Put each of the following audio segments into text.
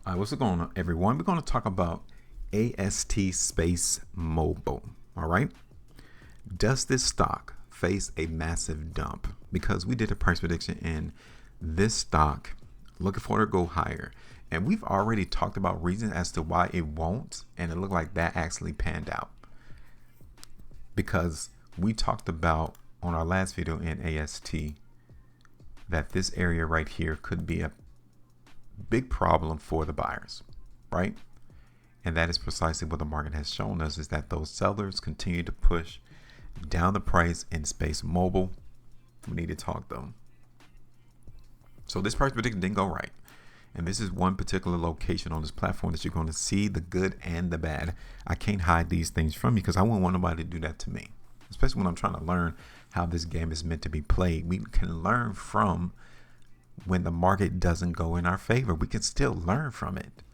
All right, what's going on, everyone? We're going to talk about AST Spacemobile. All right. Does this stock face a massive dump? Because we did a price prediction in this stock, looking for it to go higher. And we've already talked about reasons as to why it won't. And it looked like that actually panned out. Because we talked about on our last video in AST that this area right here could be a big problem for the buyers, right? And that is precisely what the market has shown us, is that those sellers continue to push down the price in Spacemobile. We need to talk though. So this price prediction didn't go right. And this is one particular location on this platform that you're going to see the good and the bad. I can't hide these things from you because I wouldn't want nobody to do that to me, especially when I'm trying to learn how this game is meant to be played. We can learn from when the market doesn't go in our favor. We can still learn from it.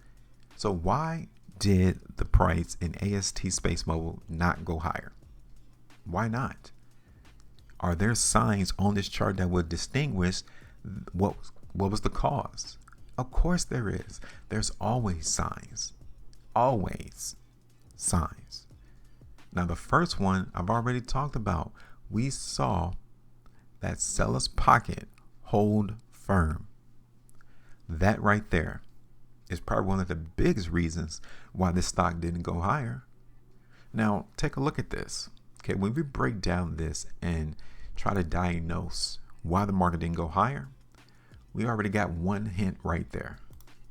So why did the price in AST Spacemobile not go higher? Why not? Are there signs on this chart that would distinguish what was the cause? Of course there is. There's always signs. Always signs. Now the first one I've already talked about. We saw that seller's pocket hold firm. That right there is probably one of the biggest reasons why this stock didn't go higher. Now take a look at this. Okay, when we break down this and try to diagnose why the market didn't go higher, we already got one hint right there.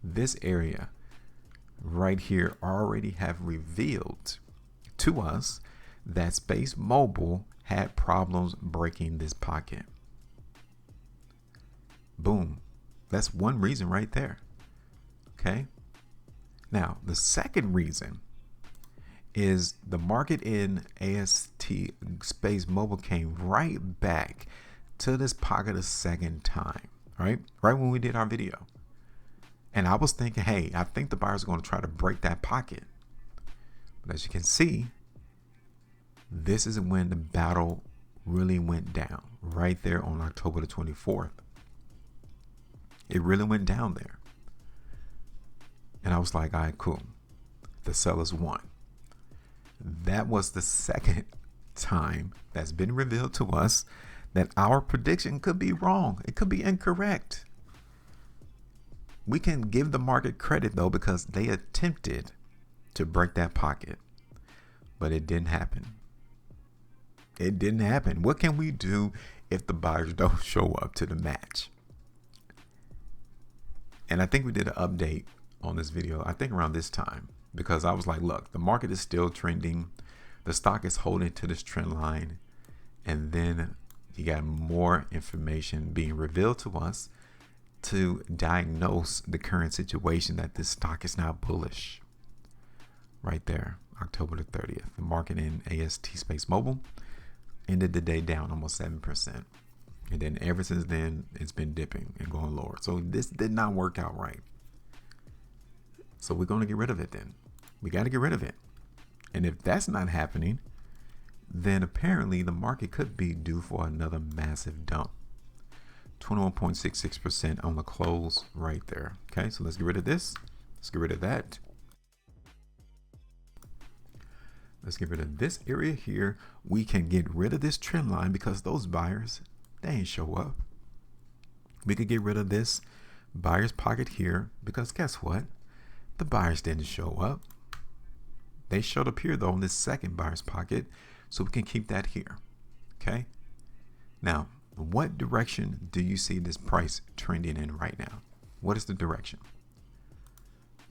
This area right here already have revealed to us that Spacemobile had problems breaking this pocket. Boom. That's one reason right there. Okay. Now, the second reason is the market in AST Spacemobile came right back to this pocket a second time, right? Right when we did our video. And I was thinking, hey, I think the buyers are going to try to break that pocket. But as you can see, this is when the battle really went down, right there on October the 24th. It really went down there. And I was like, all right, cool. The sellers won. That was the second time that's been revealed to us that our prediction could be wrong. It could be incorrect. We can give the market credit though, because they attempted to break that pocket, but it didn't happen. It didn't happen. What can we do if the buyers don't show up to the match? And I think we did an update on this video, I think around this time, because I was like, look, the market is still trending. The stock is holding to this trend line. And then you got more information being revealed to us to diagnose the current situation that this stock is now bullish. Right there, October the 30th. The market in AST Spacemobile ended the day down almost 7%. And then ever since then, it's been dipping and going lower. So this did not work out right. So we're going to get rid of it then. We got to get rid of it. And if that's not happening, then apparently the market could be due for another massive dump. 21.66% on the close right there. Okay, so let's get rid of this. Let's get rid of that. Let's get rid of this area here. We can get rid of this trend line because those buyers, they ain't show up. We could get rid of this buyer's pocket here because guess what? The buyers didn't show up. They showed up here though in this second buyer's pocket. So we can keep that here. Okay. Now, what direction do you see this price trending in right now? What is the direction?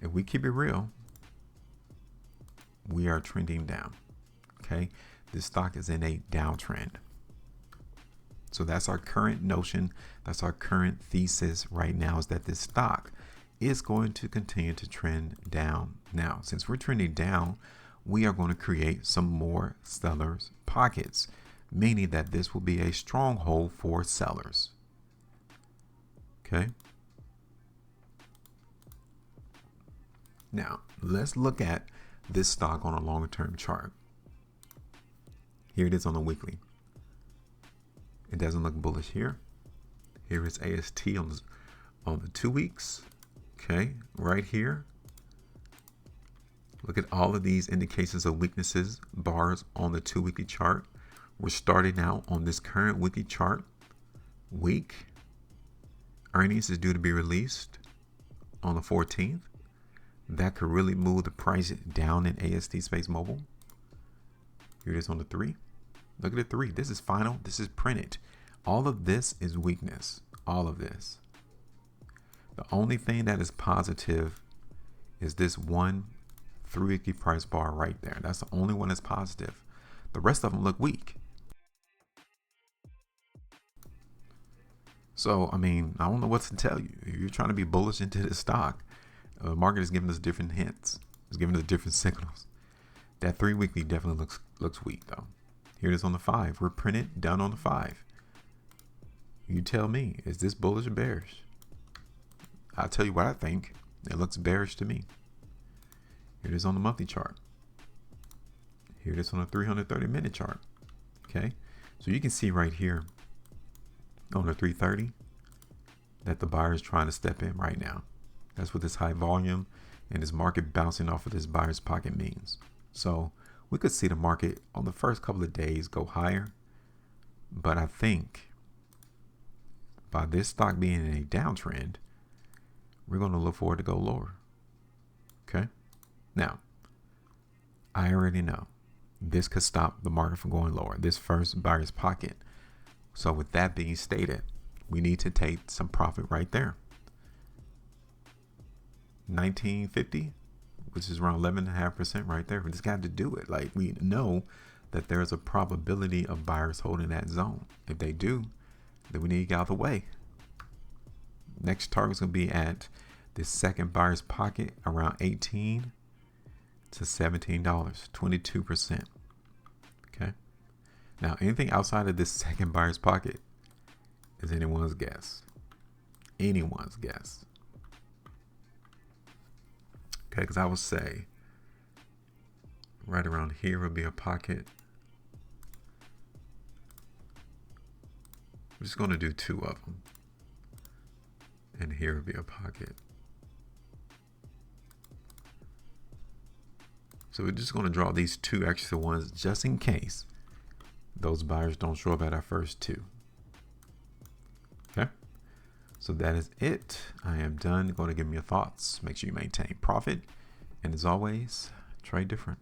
If we keep it real, we are trending down. Okay. This stock is in a downtrend. So that's our current notion. That's our current thesis right now, is that this stock is going to continue to trend down. Now, since we're trending down, we are going to create some more sellers pockets, meaning that this will be a stronghold for sellers. Okay. Now, let's look at this stock on a longer term chart. Here it is on the weekly. It doesn't look bullish here. Here is AST on the 2 weeks. Okay, right here. Look at all of these indications of weaknesses, bars on the 2-weekly chart. We're starting out on this current weekly chart. Week. Earnings is due to be released on the 14th. That could really move the price down in AST Spacemobile. Here it is on the 3. Look at the 3. This is final. This is printed. All of this is weakness. All of this. The only thing that is positive is this one 3-weekly price bar right there. That's the only one that's positive. The rest of them look weak. So, I mean, I don't know what to tell you. If you're trying to be bullish into this stock, the market is giving us different hints. It's giving us different signals. That 3-weekly definitely looks weak, though. Here it is on the 5. We're printed, done on the 5. You tell me, is this bullish or bearish? I'll tell you what I think. It looks bearish to me. Here it is on the monthly chart. Here it is on the 330-minute chart. Okay, so you can see right here on the 330 that the buyer is trying to step in right now. That's what this high volume and this market bouncing off of this buyer's pocket means. So we could see the market on the first couple of days go higher, but I think by this stock being in a downtrend, we're going to look forward to go lower. Okay. Now, I already know this could stop the market from going lower. This first buyer's pocket. So with that being stated, we need to take some profit right there. 1950, which is around 11.5% right there. We just got to do it. Like, we know that there's a probability of buyers holding that zone. If they do, then we need to get out of the way. Next target is going to be at this second buyer's pocket around $18 to $17, 22%. Okay. Now, anything outside of this second buyer's pocket is anyone's guess. Anyone's guess. Okay, because I would say right around here would be a pocket. I'm just going to do 2 of them. And here would be a pocket. So we're just going to draw these 2 extra ones just in case those buyers don't show up at our first 2. Okay. So that is it. I am done. Going to give me your thoughts. Make sure you maintain profit. And as always, trade different.